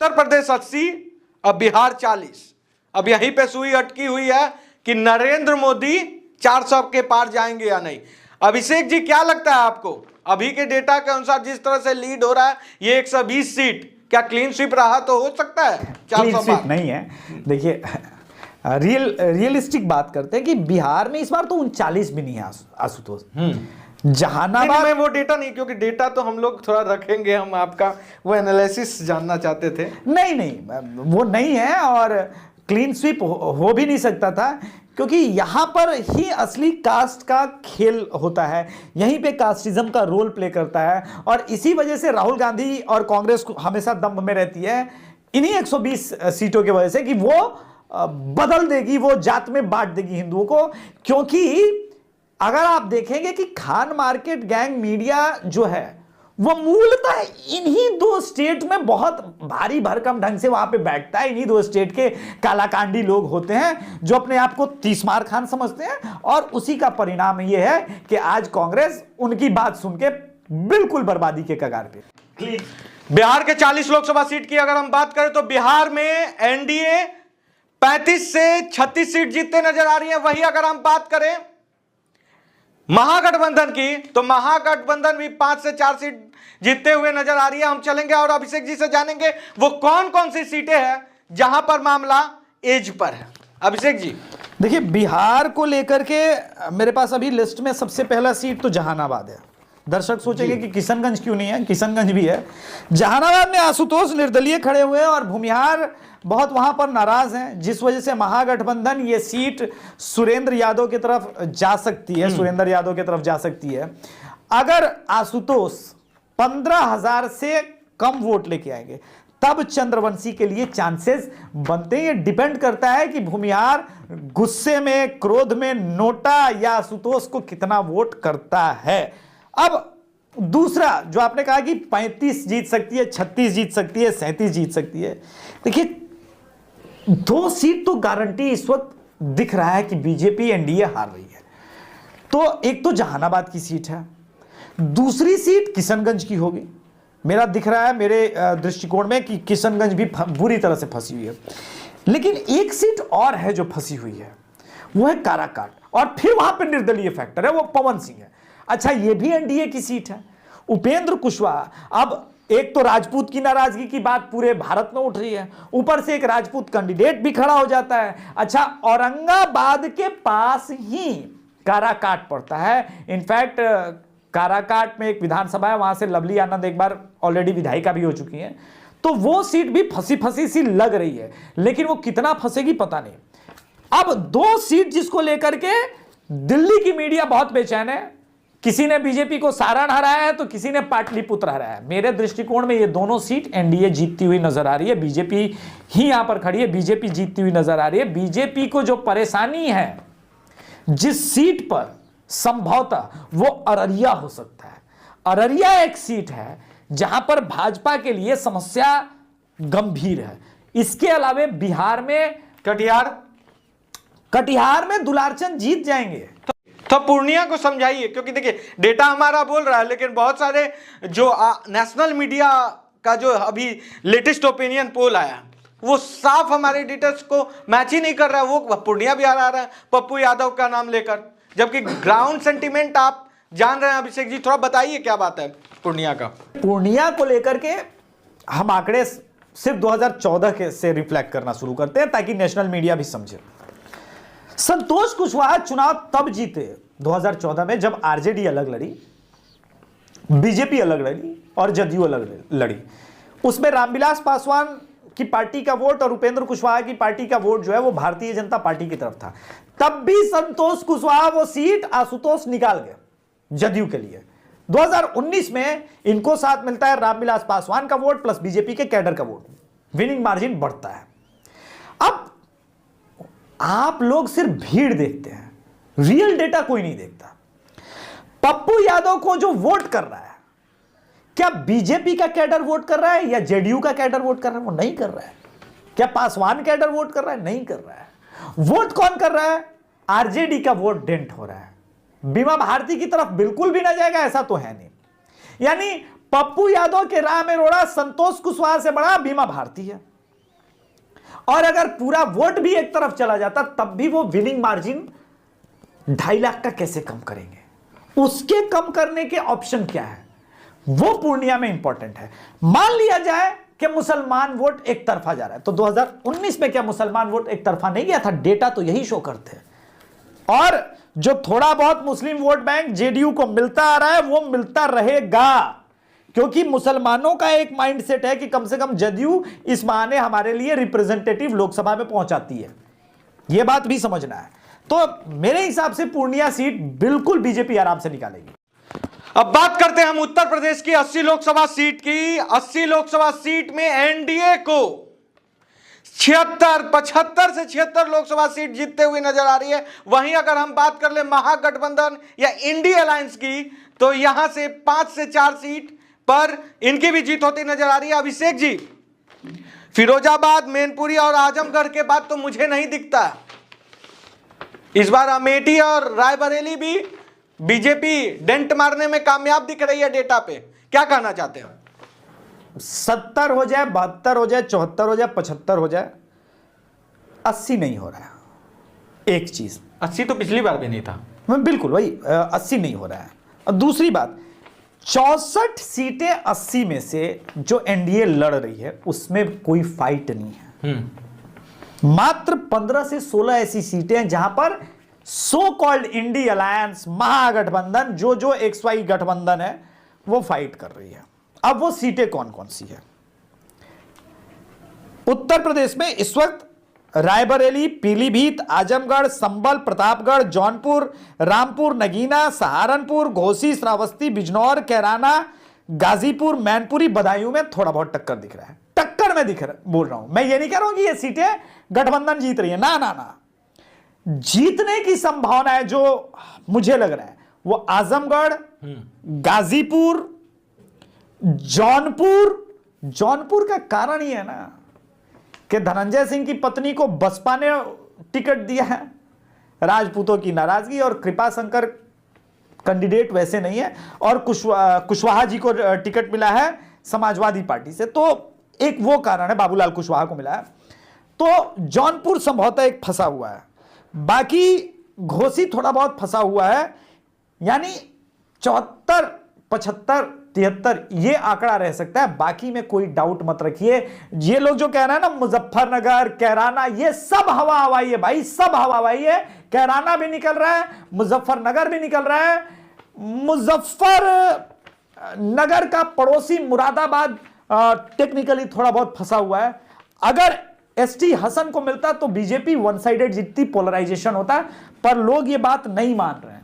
उत्तर प्रदेश 80, अब बिहार 40। अब यहीं पे सुई अटकी हुई है कि नरेंद्र मोदी 400 के पार जाएंगे या नहीं। अभिषेक जी, क्या लगता है आपको, अभी के डेटा के अनुसार जिस तरह से लीड हो रहा है ये 120 सीट, क्या क्लीन स्वीप रहा तो हो सकता है 400 क्लीन स्वीप नहीं है। देखिए, रियलिस्टिक बात करते हैं कि बिहार में इस बार तो 39 भी नहीं है आशुतोष। जहानाबाद में वो डेटा नहीं, क्योंकि डेटा तो हम लोग थोड़ा रखेंगे, हम आपका वो एनालिसिस जानना चाहते थे। नहीं, वो नहीं है और क्लीन स्वीप हो भी नहीं सकता था, क्योंकि यहां पर ही असली कास्ट का खेल होता है, यहीं पे कास्टिज्म का रोल प्ले करता है। और इसी वजह से राहुल गांधी और कांग्रेस हमेशा दम्भ में रहती है इन्हीं 120 सीटों की वजह से कि वो बदल देगी, वो जात में बांट देगी हिंदुओं को। क्योंकि अगर आप देखेंगे कि खान मार्केट गैंग मीडिया जो है वो मूलतः इन्हीं दो स्टेट में बहुत भारी भरकम ढंग से वहां पे बैठता है। इन्हीं दो स्टेट के कालाकांडी लोग होते हैं जो अपने आप को तीसमार खान समझते हैं, और उसी का परिणाम यह है कि आज कांग्रेस उनकी बात सुन के बिल्कुल बर्बादी के कगार पे। बिहार के 40 लोकसभा सीट की अगर हम बात करें तो बिहार में एनडीए 35 से 36 सीट जीतते नजर आ रही है। वहीं अगर हम बात करें महागठबंधन की तो महागठबंधन भी 5 से 4 सीट जीतते हुए नजर आ रही है। हम चलेंगे और अभिषेक जी से जानेंगे वो कौन कौन सी सीटें हैं जहां पर मामला एज पर है। अभिषेक जी, देखिए, बिहार को लेकर के मेरे पास अभी लिस्ट में सबसे पहला सीट तो जहानाबाद है। दर्शक सोचेंगे कि किशनगंज क्यों नहीं है, किशनगंज भी है। जहानाबाद में आशुतोष निर्दलीय खड़े हुए हैं और भूमिहार बहुत वहां पर नाराज हैं, जिस वजह से महागठबंधन ये सीट सुरेंद्र यादव की तरफ जा सकती है, सुरेंद्र यादव की तरफ जा सकती है। अगर आशुतोष 15,000 से कम वोट लेके आएंगे तब चंद्रवंशी के लिए चांसेस बनते हैं। ये डिपेंड करता है कि भूमिहार गुस्से में, क्रोध में नोटा या आशुतोष को कितना वोट करता है। अब दूसरा जो आपने कहा कि 35 जीत सकती है, 36 जीत सकती है, 37 जीत सकती है। देखिए, 2 सीट तो गारंटी इस वक्त दिख रहा है कि बीजेपी एनडीए हार रही है। तो एक तो जहानाबाद की सीट है, दूसरी सीट किशनगंज की होगी। मेरा दिख रहा है, मेरे दृष्टिकोण में, कि किशनगंज भी बुरी तरह से फंसी हुई है। लेकिन एक सीट और है जो फंसी हुई है, वो है काराकाट, और फिर वहां पर निर्दलीय फैक्टर है, वो पवन सिंह है। अच्छा, ये भी एनडीए की सीट है। उपेंद्र कुशवाहा, अब एक तो राजपूत की नाराजगी की बात पूरे भारत में उठ रही है, ऊपर से एक राजपूत कैंडिडेट भी खड़ा हो जाता है। अच्छा, औरंगाबाद के पास ही काराकाट पड़ता है। इनफैक्ट काराकाट में एक विधानसभा है, वहां से लवली आनंद एक बार ऑलरेडी विधायिका भी हो चुकी हैं। तो वो सीट भी फंसी फंसी सी लग रही है, लेकिन वो कितना फंसेगी पता नहीं। अब 2 सीट जिसको लेकर के दिल्ली की मीडिया बहुत बेचैन है। किसी ने बीजेपी को सारण हराया है तो किसी ने पाटलिपुत्र हराया है। मेरे दृष्टिकोण में ये दोनों सीट एनडीए जीतती हुई नजर आ रही है। बीजेपी ही यहां पर खड़ी है, बीजेपी जीतती हुई नजर आ रही है। बीजेपी को जो परेशानी है जिस सीट पर, संभवतः वो अररिया हो सकता है। अररिया एक सीट है जहां पर भाजपा के लिए समस्या गंभीर है। इसके अलावा बिहार में कटिहार में दुलारचंद जीत जाएंगे। तो पूर्णिया को समझाइए, क्योंकि देखिए डेटा हमारा बोल रहा है, लेकिन बहुत सारे जो नेशनल मीडिया का जो अभी लेटेस्ट ओपिनियन पोल आया वो साफ हमारे एडिटर्स को मैच ही नहीं कर रहा है। वो पूर्णिया बिहार आ रहा है पप्पू यादव का नाम लेकर, जबकि ग्राउंड सेंटीमेंट आप जान रहे हैं। अभिषेक जी, थोड़ा बताइए क्या बात है पूर्णिया का। पूर्णिया को लेकर के हम आंकड़े सिर्फ 2014 के से रिफ्लेक्ट करना शुरू करते हैं ताकि नेशनल मीडिया भी समझे। संतोष कुशवाहा चुनाव तब जीते 2014 में जब आरजेडी अलग लड़ी, बीजेपी अलग लड़ी और जदयू अलग लड़ी। उसमें रामविलास पासवान की पार्टी का वोट और उपेंद्र कुशवाहा की पार्टी का वोट जो है वो भारतीय जनता पार्टी की तरफ था। तब भी संतोष कुशवाहा वो सीट आशुतोष निकाल गए जदयू के लिए। 2019 में इनको साथ मिलता है रामविलास पासवान का वोट प्लस बीजेपी के कैडर का वोट, विनिंग मार्जिन बढ़ता है। अब आप लोग सिर्फ भीड़ देखते हैं, रियल डेटा कोई नहीं देखता। पप्पू यादव को जो वोट कर रहा है, क्या बीजेपी का कैडर वोट कर रहा है या जेडीयू का कैडर वोट कर रहा है? वो नहीं कर रहा है। क्या पासवान कैडर वोट कर रहा है? नहीं कर रहा है। वोट कौन कर रहा है? आरजेडी का वोट डेंट हो रहा है। बीमा भारती की तरफ बिल्कुल भी ना जाएगा ऐसा तो है नहीं। यानी पप्पू यादव के राह में रोड़ा संतोष कुशवाहा से बड़ा बीमा भारती है। और अगर पूरा वोट भी एक तरफ चला जाता तब भी वो विनिंग मार्जिन 2.5 लाख का कैसे कम करेंगे, उसके कम करने के ऑप्शन क्या है, वो पूर्णिया में इंपॉर्टेंट है। मान लिया जाए कि मुसलमान वोट एक तरफा जा रहा है, तो 2019 में क्या मुसलमान वोट एक तरफा नहीं गया था? डेटा तो यही शो करते हैं। और जो थोड़ा बहुत मुस्लिम वोट बैंक जेडीयू को मिलता आ रहा है वो मिलता रहेगा, क्योंकि मुसलमानों का एक माइंडसेट है कि कम से कम जदयू इस बहाने हमारे लिए रिप्रेजेंटेटिव लोकसभा में पहुंचाती है, यह बात भी समझना है। तो मेरे हिसाब से पूर्णिया सीट बिल्कुल बीजेपी आराम से निकालेगी। अब बात करते हैं हम उत्तर प्रदेश की 80 लोकसभा सीट की। 80 लोकसभा सीट में एनडीए को 75 से 76 लोकसभा सीट जीतते हुए नजर आ रही है। वहीं अगर हम बात कर ले महागठबंधन या इंडी अलायंस की, तो यहां से 5 से 4 सीट पर इनकी भी जीत होती नजर आ रही है। अभिषेक जी, फिरोजाबाद, मैनपुरी और आजमगढ़ के बाद तो मुझे नहीं दिखता इस बार अमेठी और रायबरेली भी बीजेपी डेंट मारने में कामयाब दिख रही है डेटा पे। क्या कहना चाहते हो? 70 हो जाए, 72 हो जाए, 74 हो जाए, 75 हो जाए, 80 नहीं हो रहा है। एक चीज 80 तो पिछली बार भी नहीं था। बिल्कुल वही 80 नहीं हो रहा है। और दूसरी बात, 64 सीटें 80 में से जो एनडीए लड़ रही है उसमें कोई फाइट नहीं है। मात्र 15 से 16 ऐसी सीटें हैं जहां पर सो कॉल्ड इंडी अलायंस, महागठबंधन, जो XY गठबंधन है वो फाइट कर रही है। अब वो सीटें कौन कौन सी है? उत्तर प्रदेश में इस वक्त रायबरेली, पीलीभीत, आजमगढ़, संभल, प्रतापगढ़, जौनपुर, रामपुर, नगीना, सहारनपुर, घोसी, श्रावस्ती, बिजनौर, कैराना, गाजीपुर, मैनपुरी, बदायूं में थोड़ा बहुत टक्कर दिख रहा है। टक्कर में दिख रहा बोल रहा हूं मैं, ये नहीं कह रहा हूं कि ये सीटें गठबंधन जीत रही है, ना ना ना। जीतने की संभावना है जो मुझे लग रहा है वो आजमगढ़, गाजीपुर, जौनपुर का कारण ही है ना कि धनंजय सिंह की पत्नी को बसपा ने टिकट दिया है, राजपूतों की नाराजगी, और कृपा शंकर कैंडिडेट वैसे नहीं है, और कुशवाहा जी को टिकट मिला है समाजवादी पार्टी से, तो एक वो कारण है, बाबूलाल कुशवाहा को मिला है। तो जौनपुर संभवतः एक फंसा हुआ है, बाकी घोसी थोड़ा बहुत फंसा हुआ है, यानी 74, 75, 73 ये आंकड़ा रह सकता है। बाकी में कोई डाउट मत रखिए। ये लोग जो कह रहे हैं ना मुजफ्फरनगर, कैराना, ये सब हवा हवाई है भाई, सब हवा हवाई है। कैराना भी निकल रहा है, मुजफ्फरनगर भी निकल रहा है। मुजफ्फरनगर का पड़ोसी मुरादाबाद टेक्निकली थोड़ा बहुत फंसा हुआ है। अगर एसटी हसन को मिलता तो बीजेपी वन साइडेड जीतती, पोलराइजेशन होता, पर लोग ये बात नहीं मान रहे हैं।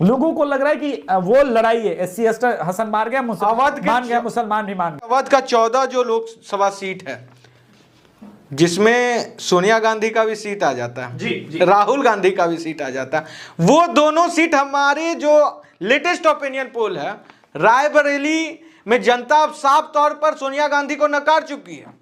लोगों को लग रहा है कि वो लड़ाई है, एससी हसन मार गया, मुसलमान मान गया, मुसलमान भी मान गया। अवध का 14 जो लोकसभा सीट है जिसमें सोनिया गांधी का भी सीट आ जाता है, जी। राहुल गांधी का भी सीट आ जाता है, वो दोनों सीट हमारे जो लेटेस्ट ओपिनियन पोल है, रायबरेली में जनता अब साफ तौर पर सोनिया गांधी को नकार चुकी है।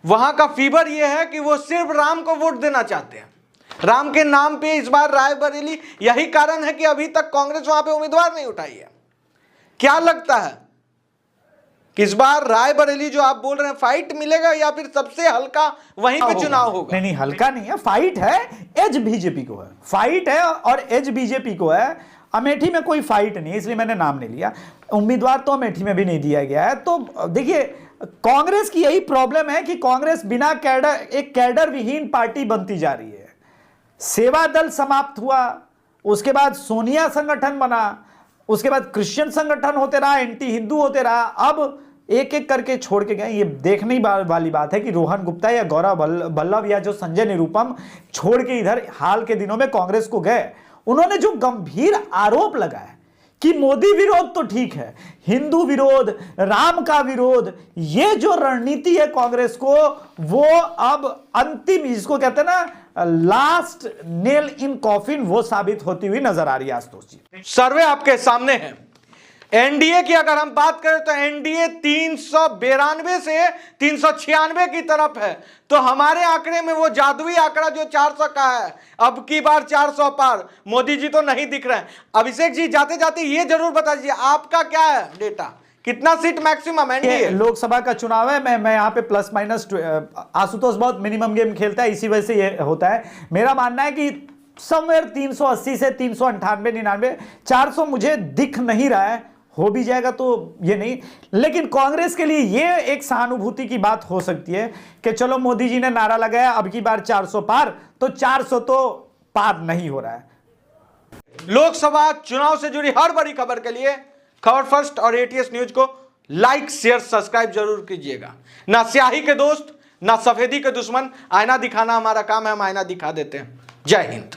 वहां का फीवर यह है कि वो सिर्फ राम को वोट देना चाहते हैं, राम के नाम पे इस बार रायबरेली। यही कारण है कि अभी तक कांग्रेस वहां पे उम्मीदवार नहीं उठाई है। क्या लगता है कि इस बार रायबरेली जो आप बोल रहे हैं फाइट मिलेगा या फिर सबसे हल्का वहीं पे चुनाव होगा? नहीं, हल्का नहीं है, फाइट है, एज बीजेपी को है, फाइट है और एज बीजेपी को है। अमेठी में कोई फाइट नहीं है, इसलिए मैंने नाम नहीं लिया। उम्मीदवार तो अमेठी में भी नहीं दिया गया है। तो देखिए, कांग्रेस की यही प्रॉब्लम है कि कांग्रेस बिना कैडर, एक कैडर विहीन पार्टी बनती जा रही है। सेवा दल समाप्त हुआ, उसके बाद सोनिया संगठन बना, उसके बाद क्रिश्चियन संगठन होते रहा, एंटी हिंदू होते रहा, अब एक एक करके छोड़ के गए। ये देखने वाली बात है कि रोहन गुप्ता या गौरव बल्लभ या जो संजय निरुपम छोड़ के इधर हाल के दिनों में कांग्रेस को गए, उन्होंने जो गंभीर आरोप लगाया कि मोदी विरोध तो ठीक है, हिंदू विरोध, राम का विरोध, ये जो रणनीति है कांग्रेस को, वो अब अंतिम, जिसको कहते हैं ना लास्ट नेल इन कॉफिन, वो साबित होती हुई नजर आ रही है। आशुतोष जी, सर्वे आपके सामने है। एनडीए की अगर हम बात करें तो एनडीए 392 से 396 की तरफ है। तो हमारे आंकड़े में वो जादुई आंकड़ा जो 400 का है, अब की बार 400 पार मोदी जी तो नहीं दिख रहे हैं। अभिषेक जी, जाते जाते ये जरूर बता दीजिए आपका क्या है डेटा, कितना सीट मैक्सिमम ये एनडीए? लोकसभा का चुनाव है, मैं यहाँ पे प्लस माइनस आशुतोष बहुत मिनिमम गेम खेलता है, इसी वजह से ये होता है। मेरा मानना है कि समवेयर 380 से 398 99 400 मुझे दिख नहीं रहा है, हो भी जाएगा तो ये नहीं। लेकिन कांग्रेस के लिए ये एक सहानुभूति की बात हो सकती है कि चलो मोदी जी ने नारा लगाया अब की बार 400 पार, तो 400 तो पार नहीं हो रहा है। लोकसभा चुनाव से जुड़ी हर बड़ी खबर के लिए खबर फर्स्ट और एटीएस न्यूज को लाइक शेयर सब्सक्राइब जरूर कीजिएगा। ना स्याही के दोस्त ना सफेदी के दुश्मन, आईना दिखाना हमारा काम है, हम आईना दिखा देते हैं। जय हिंद।